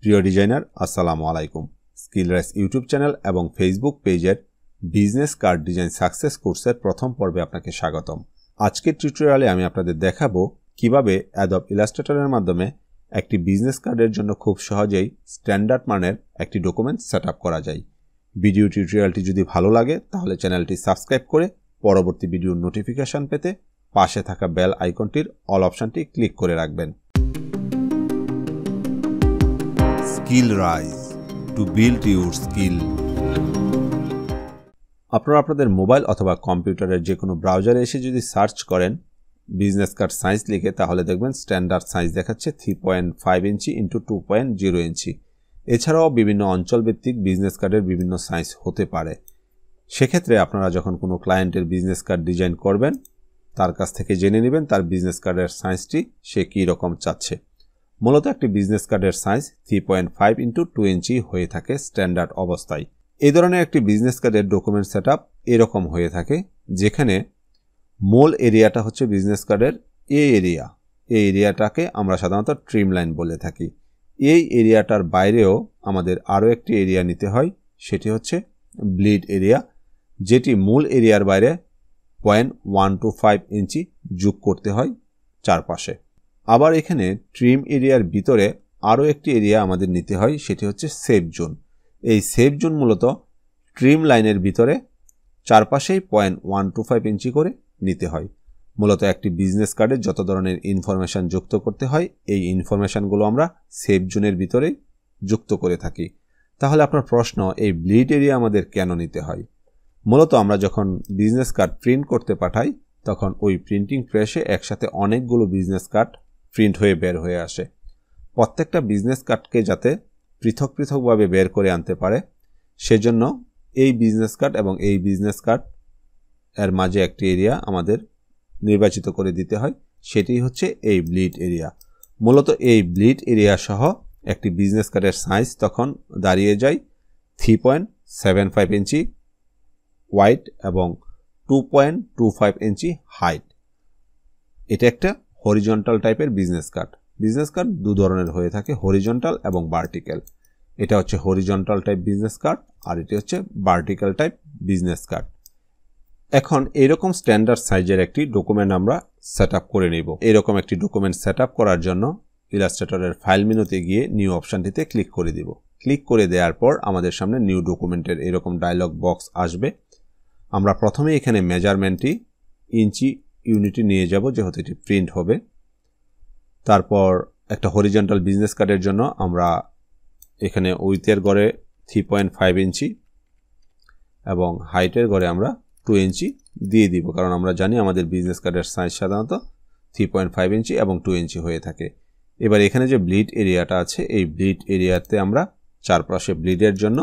প্রিয় ডিজাইনার আসসালামু আলাইকুম। স্কিলরাইজ ইউটিউব চ্যানেল এবং ফেসবুক পেজের বিজনেস কার্ড ডিজাইন সাকসেস কোর্সের প্রথম পর্বে আপনাকে স্বাগতম। আজকের টিউটোরিয়ালে আমি আপনাদের দেখাবো কিভাবে অ্যাডব ইলাস্ট্রেটরের মাধ্যমে একটি বিজনেস কার্ডের জন্য খুব সহজেই স্ট্যান্ডার্ড মানের একটি ডকুমেন্ট সেটআপ করা যায়। ভিডিও টিউটোরিয়ালটি যদি ভালো লাগে তাহলে চ্যানেলটি সাবস্ক্রাইব করে পরবর্তী ভিডিওর নোটিফিকেশন পেতে পাশে থাকা বেল আইকনটির অল অপশনটি ক্লিক করে রাখবেন। স্কিলরাইজ টু বিল্ড ইউর স্কিল। আপনারা আপনাদের মোবাইল অথবা কম্পিউটারের যে কোনো ব্রাউজারে এসে যদি সার্চ করেন বিজনেস কার্ড সাইজ লিখে, তাহলে দেখবেন স্ট্যান্ডার্ড সাইজ দেখাচ্ছে 3.5 ইঞ্চি ইন্টু 2.0 ইঞ্চি। এছাড়াও বিভিন্ন অঞ্চলভিত্তিক বিজনেস কার্ডের বিভিন্ন সাইজ হতে পারে। সেক্ষেত্রে আপনারা যখন কোনো ক্লায়েন্টের বিজনেস কার্ড ডিজাইন করবেন তার কাছ থেকে জেনে নেবেন তার বিজনেস কার্ডের সাইজটি সে কী রকম চাচ্ছে। মূলত একটি বিজনেস কার্ডের সাইজ 3.5 ইন্টু 2 ইঞ্চি হয়ে থাকে স্ট্যান্ডার্ড অবস্থায়। এই ধরনের একটি বিজনেস কার্ডের ডকুমেন্ট সেটআপ এরকম হয়ে থাকে, যেখানে মূল এরিয়াটা হচ্ছে বিজনেস কার্ডের এই এরিয়াটাকে আমরা সাধারণত ট্রিম লাইন বলে থাকি। এই এরিয়াটার বাইরেও আমাদের আরও একটি এরিয়া নিতে হয়, সেটি হচ্ছে ব্লিড এরিয়া, যেটি মূল এরিয়ার বাইরে 0.125 ইঞ্চি যোগ করতে হয় চারপাশে। আবার এখানে ট্রিম এরিয়ার ভিতরে আরও একটি এরিয়া আমাদের নিতে হয়, সেটি হচ্ছে সেফ জোন। এই সেফ জোন মূলত ট্রিম লাইনের ভিতরে চারপাশেই 0.125 ইঞ্চি করে নিতে হয়। মূলত একটি বিজনেস কার্ডে যত ধরনের ইনফরমেশান যুক্ত করতে হয় এই ইনফরমেশানগুলো আমরা সেফ জোনের ভিতরেই যুক্ত করে থাকি। তাহলে আপনার প্রশ্ন, এই ব্লিড এরিয়া আমাদের কেন নিতে হয়? মূলত আমরা যখন বিজনেস কার্ড প্রিন্ট করতে পাঠাই তখন ওই প্রিন্টিং প্রেসে একসাথে অনেকগুলো বিজনেস কার্ড প্রিন্ট হয়ে বের হয়ে আসে। প্রত্যেকটা বিজনেস কার্ডকে যাতে পৃথক পৃথকভাবে বের করে আনতে পারে সেজন্য এই বিজনেস কার্ড এবং এই বিজনেস কার্ড এর মাঝে একটি এরিয়া আমাদের নির্বাচিত করে দিতে হয়, সেটি হচ্ছে এই ব্লিড এরিয়া। মূলত এই ব্লিড এরিয়া সহ একটি বিজনেস কার্ডের সাইজ তখন দাঁড়িয়ে যায় 3.75 ইঞ্চি ওয়াইড এবং 2.25 ইঞ্চি হাইট। এটা একটা হরিজন্টাল টাইপের বিজনেস কার্ড। বিজনেস কার্ড দু ধরনের হয়ে থাকে, হরিজন্টাল এবং ভার্টিক্যাল। এটা হচ্ছে হরিজন্টাল টাইপ বিজনেস কার্ড আর এটি হচ্ছে ভার্টিক্যাল টাইপ বিজনেস কার্ড। এখন এরকম স্ট্যান্ডার্ড সাইজের একটি ডকুমেন্ট আমরা সেট আপ করে নিব। এরকম একটি ডকুমেন্ট সেট আপ করার জন্য ইলাস্ট্রেটরের ফাইল মেনুতে গিয়ে নিউ অপশানটিতে ক্লিক করে দিব। ক্লিক করে দেওয়ার পর আমাদের সামনে নিউ ডকুমেন্টের এরকম ডায়লগ বক্স আসবে। আমরা প্রথমে এখানে মেজারমেন্টটি ইঞ্চি ইউনিটে নিয়ে যাব, যেহেতু এটি প্রিন্ট হবে। তারপর একটা হরিজন্টাল বিজনেস কার্ডের জন্য আমরা এখানে উইথের গড়ে 3.5 ইঞ্চি এবং হাইটের গড়ে আমরা 2 ইঞ্চি দিয়ে দিব, কারণ আমরা জানি আমাদের বিজনেস কার্ডের সাইজ সাধারণত 3.5 ইঞ্চি এবং 2 ইঞ্চি হয়ে থাকে। এবার এখানে যে ব্লিড এরিয়াটা আছে এই ব্লিড এরিয়াতে আমরা চারপাশে ব্লিডের জন্য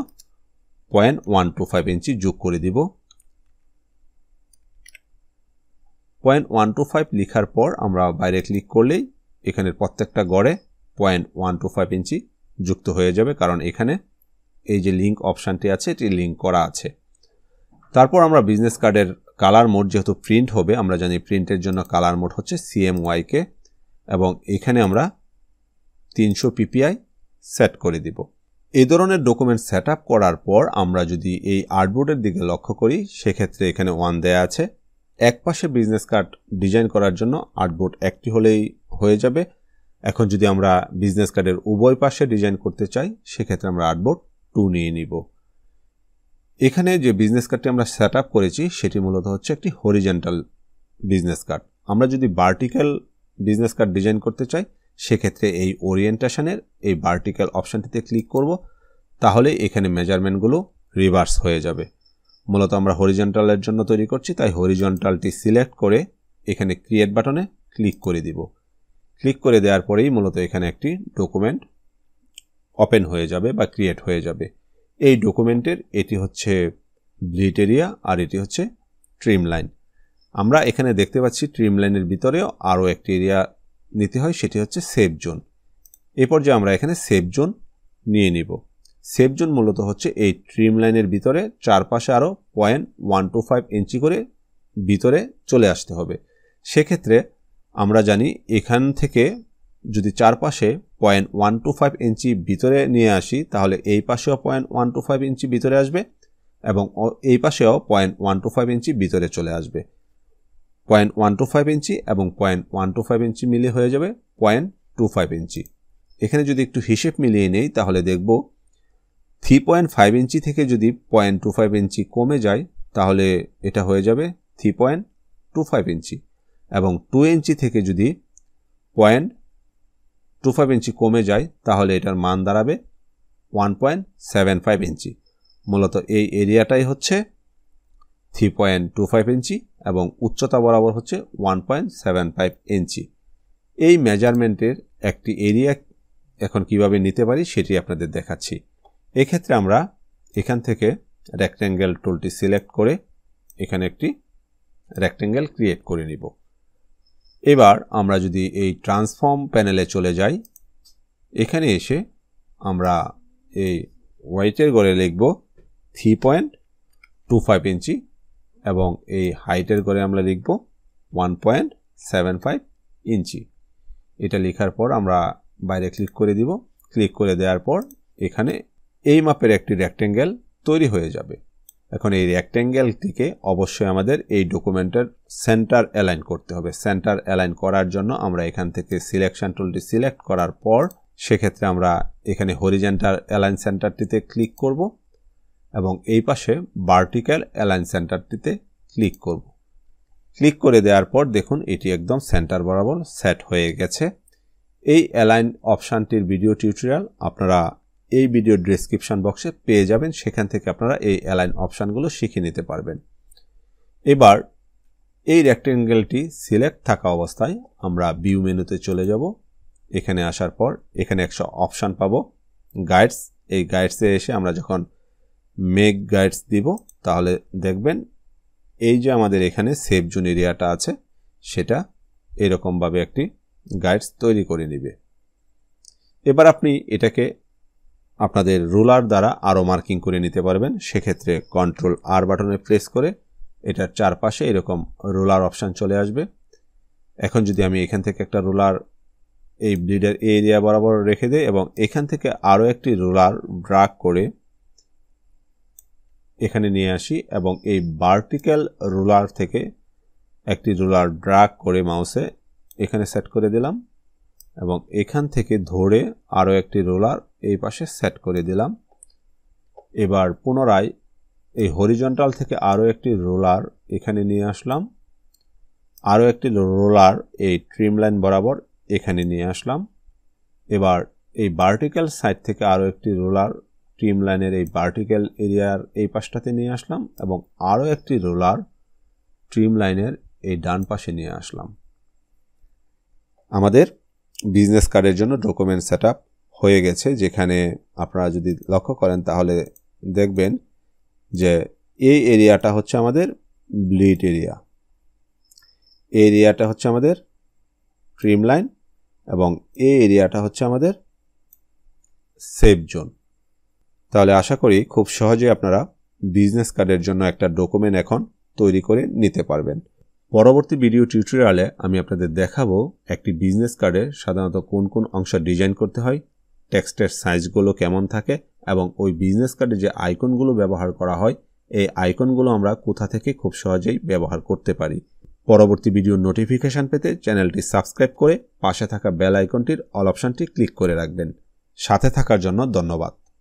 0.125 ইঞ্চি যোগ করে দিব। 0.125 লিখার পর আমরা বাইরে ক্লিক করলেই এখানের প্রত্যেকটা গড়ে 0.125 ইঞ্চি যুক্ত হয়ে যাবে, কারণ এখানে এই যে লিঙ্ক অপশানটি আছে এটি লিঙ্ক করা আছে। তারপর আমরা বিজনেস কার্ডের কালার মোড, যেহেতু প্রিন্ট হবে আমরা জানি প্রিন্টের জন্য কালার মোড হচ্ছে CMYK, এবং এখানে আমরা 300 PPI সেট করে দিব। এই ধরনের ডকুমেন্ট সেট আপ করার পর আমরা যদি এই আর্টবোর্ডের দিকে লক্ষ্য করি সেক্ষেত্রে এখানে 1 দেয়া আছে। এক পাশে বিজনেস কার্ড ডিজাইন করার জন্য আর্টবোর্ড একটি হলেই হয়ে যাবে। এখন যদি আমরা বিজনেস কার্ডের উভয় পাশে ডিজাইন করতে চাই সেক্ষেত্রে আমরা আর্টবোর্ড 2 নিয়ে নিব। এখানে যে বিজনেস কার্ডটি আমরা সেট আপ করেছি সেটি মূলত হচ্ছে একটি হরিজন্টাল বিজনেস কার্ড। আমরা যদি ভার্টিক্যাল বিজনেস কার্ড ডিজাইন করতে চাই সেক্ষেত্রে এই ওরিয়েন্টেশনের এই ভার্টিক্যাল অপশানটিতে ক্লিক করব, তাহলে এখানে মেজারমেন্টগুলো রিভার্স হয়ে যাবে। মূলত আমরা হরিজন্টালের জন্য তৈরি করছি, তাই হরিজন্টালটি সিলেক্ট করে এখানে ক্রিয়েট বাটনে ক্লিক করে দিব। ক্লিক করে দেওয়ার পরেই মূলত এখানে একটি ডকুমেন্ট ওপেন হয়ে যাবে বা ক্রিয়েট হয়ে যাবে। এই ডকুমেন্টের এটি হচ্ছে ব্লিড এরিয়া আর এটি হচ্ছে ট্রিম লাইন। আমরা এখানে দেখতে পাচ্ছি ট্রিম লাইনের ভিতরেও আরও একটি এরিয়া নিতে হয়, সেটি হচ্ছে সেফ জোন। এই পর্যায়ে আমরা এখানে সেফ জোন নিয়ে নিব। সেফ জোন মূলত হচ্ছে এই ট্রিম লাইনের ভিতরে চারপাশে আরও 0.125 ইঞ্চি করে ভিতরে চলে আসতে হবে। সেক্ষেত্রে আমরা জানি এখান থেকে যদি চারপাশে 0.125 ইঞ্চি ভিতরে নিয়ে আসি তাহলে এই পাশেও 0.125 ইঞ্চি ভিতরে আসবে এবং এই পাশেও 0.125 ইঞ্চি ভিতরে চলে আসবে। 0.125 ইঞ্চি এবং 0.125 ইঞ্চি মিলিয়ে হয়ে যাবে 0.25 ইঞ্চি। এখানে যদি একটু হিসেব মিলিয়ে নেই তাহলে দেখব 3.5 ইঞ্চি থেকে যদি 0.25 ইঞ্চি কমে যায় তাহলে এটা হয়ে যাবে 3.25 ইঞ্চি এবং 2 ইঞ্চি থেকে যদি 0.25 ইঞ্চি কমে যায় তাহলে এটার মান দাঁড়াবে 1.75 ইঞ্চি। মূলত এই এরিয়াটাই হচ্ছে 3.25 ইঞ্চি এবং উচ্চতা বরাবর হচ্ছে 1.75 ইঞ্চি। এই মেজারমেন্টের একটি এরিয়া এখন কিভাবে নিতে পারি সেটি আপনাদের দেখাচ্ছি। এক্ষেত্রে আমরা এখান থেকে রেক্ট্যাঙ্গেল টুলটি সিলেক্ট করে এখানে একটি রেক্ট্যাঙ্গেল ক্রিয়েট করে নিব। এবার আমরা যদি এই ট্রান্সফর্ম প্যানেলে চলে যাই, এখানে এসে আমরা এই ওয়াইটের ঘরে লিখব 3.25 ইঞ্চি এবং এই হাইটের ঘরে আমরা লিখব 1.75 ইঞ্চি। এটা লেখার পর আমরা বাইরে ক্লিক করে দিব। ক্লিক করে দেওয়ার পর এখানে এই মাপের একটি রেক্ট্যাঙ্গেল তৈরি হয়ে যাবে। এখন এই রেক্ট্যাঙ্গেলটিকে অবশ্যই আমাদের এই ডকুমেন্টের সেন্টার অ্যালাইন করতে হবে। সেন্টার অ্যালাইন করার জন্য আমরা এখান থেকে সিলেকশন টুলটি সিলেক্ট করার পর সেক্ষেত্রে আমরা এখানে হরিজন্টাল অ্যালাইন সেন্টারটিতে ক্লিক করব এবং এই পাশে ভার্টিক্যাল অ্যালাইন সেন্টারটিতে ক্লিক করব। ক্লিক করে দেওয়ার পর দেখুন এটি একদম সেন্টার বরাবর সেট হয়ে গেছে। এই অ্যালাইন অপশানটির ভিডিও টিউটোরিয়াল আপনারা এই ভিডিও ডেসক্রিপশন বক্সে পেয়ে যাবেন, সেখান থেকে আপনারা এই অ্যালাইন অপশানগুলো শিখে নিতে পারবেন। এবার এই রেক্ট্যাঙ্গেলটি সিলেক্ট থাকা অবস্থায় আমরা ভিউ মেনুতে চলে যাব। এখানে আসার পর এখানে একটা অপশান পাবো গাইডস। এই গাইডসে এসে আমরা যখন মেক গাইডস দিব তাহলে দেখবেন এই যে আমাদের এখানে সেভ জোন এরিয়াটা আছে সেটা এরকমভাবে একটি গাইডস তৈরি করে নেবে। এবার আপনি এটাকে আপনাদের রুলার দ্বারা আরও মার্কিং করে নিতে পারবেন। সেক্ষেত্রে কন্ট্রোল আর বাটনে প্রেস করে এটার চারপাশে এরকম রুলার অপশান চলে আসবে। এখন যদি আমি এখান থেকে একটা রুলার এই ব্লিডের এরিয়া বরাবর রেখে দেই এবং এখান থেকে আরও একটি রুলার ড্রাগ করে এখানে নিয়ে আসি এবং এই ভার্টিক্যাল রুলার থেকে একটি রুলার ড্রাগ করে মাউসে এখানে সেট করে দিলাম এবং এখান থেকে ধরে আরও একটি রোলার এই পাশে সেট করে দিলাম। এবার পুনরায় এই হরিজন্টাল থেকে আরও একটি রোলার এখানে নিয়ে আসলাম, আরও একটি রোলার এই ট্রিম লাইন বরাবর এখানে নিয়ে আসলাম। এবার এই ভার্টিক্যাল সাইড থেকে আরও একটি রোলার ট্রিম লাইনের এই ভার্টিক্যাল এরিয়ার এই পাশটাতে নিয়ে আসলাম এবং আরও একটি রোলার ট্রিম লাইনের এই ডান পাশে নিয়ে আসলাম। আমাদের বিজনেস কার্ডের জন্য ডকুমেন্ট সেটআপ হয়ে গেছে। যেখানে আপনারা যদি লক্ষ্য করেন তাহলে দেখবেন যে এই এরিয়াটা হচ্ছে আমাদের ব্লিড এরিয়া, এই এরিয়াটা হচ্ছে আমাদের ট্রিম লাইন এবং এই এরিয়াটা হচ্ছে আমাদের সেভ জোন। তাহলে আশা করি খুব সহজে আপনারা বিজনেস কার্ডের জন্য একটা ডকুমেন্ট এখন তৈরি করে নিতে পারবেন। পরবর্তী ভিডিও টিউটোরিয়ালে আমি আপনাদের দেখাবো একটি বিজনেস কার্ডে সাধারণত কোন কোন অংশ ডিজাইন করতে হয়, টেক্সটের সাইজগুলো কেমন থাকে এবং ওই বিজনেস কার্ডে যে আইকনগুলো ব্যবহার করা হয় এই আইকনগুলো আমরা কোথা থেকে খুব সহজেই ব্যবহার করতে পারি। পরবর্তী ভিডিওর নোটিফিকেশন পেতে চ্যানেলটি সাবস্ক্রাইব করে পাশে থাকা বেল আইকনটির অল অপশনটি ক্লিক করে রাখবেন। সাথে থাকার জন্য ধন্যবাদ।